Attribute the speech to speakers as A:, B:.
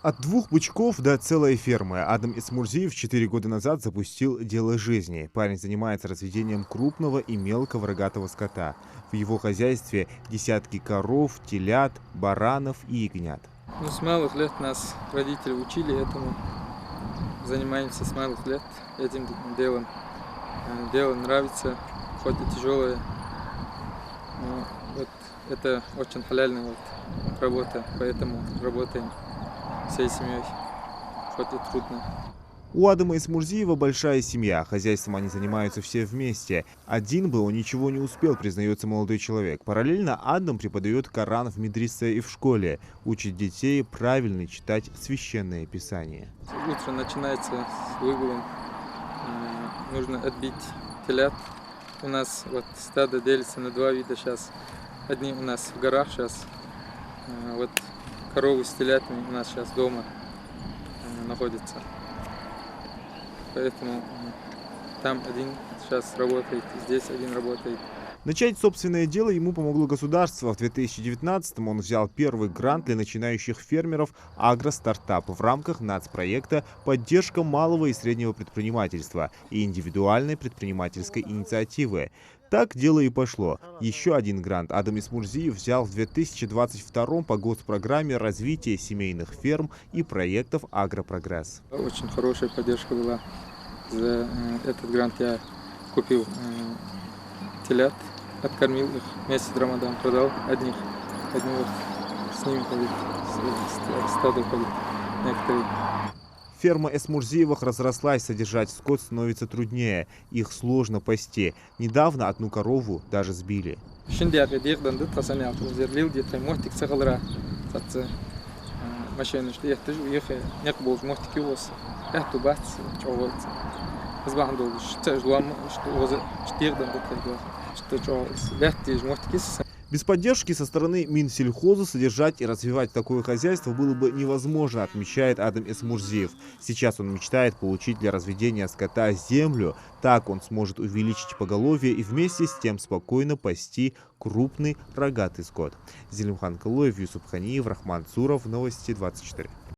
A: От двух бычков до целой фермы Адам Исмурзиев 4 года назад запустил «Дело жизни». Парень занимается разведением крупного и мелкого рогатого скота. В его хозяйстве десятки коров, телят, баранов и ягнят.
B: Ну, с малых лет нас родители учили этому. Занимаемся с малых лет этим делом. Дело нравится, хоть и тяжелое. Но вот это очень халяльная работа, поэтому работаем всей семьей, хоть и трудно.
A: У Адама Исмурзиева большая семья, хозяйством они занимаются все вместе. Один бы он ничего не успел, признается молодой человек. Параллельно Адам преподает Коран в медресе и в школе, учит детей правильно читать священное писание.
B: Утро начинается с выгулом. Нужно отбить телят. У нас вот стадо делится на два вида сейчас. Одни у нас в горах сейчас. Вот коровы с телятами у нас сейчас дома находятся. Поэтому там один сейчас работает, здесь один работает.
A: Начать собственное дело ему помогло государство. В 2019-м он взял первый грант для начинающих фермеров «Агростартап» в рамках нацпроекта «Поддержка малого и среднего предпринимательства» и индивидуальной предпринимательской инициативы. Так дело и пошло. Еще один грант Адам Исмурзиев взял в 2022 по госпрограмме развития семейных ферм и проектов «Агропрогресс».
B: Очень хорошая поддержка была. За этот грант я купил телят, откормил их, месяц Рамадан продал одних вот с ними ходит, стадо ходит некоторые.
A: Ферма Эсмурзиевых разрослась, содержать скот становится труднее, их сложно пасти. Недавно одну корову даже сбили. Без поддержки со стороны Минсельхоза содержать и развивать такое хозяйство было бы невозможно, отмечает Адам Эсмурзиев. Сейчас он мечтает получить для разведения скота землю. Так он сможет увеличить поголовье и вместе с тем спокойно пасти крупный рогатый скот. Зелимхан Кылоев, Юсуп Ханиев, Рахман Цуров, Новости 24.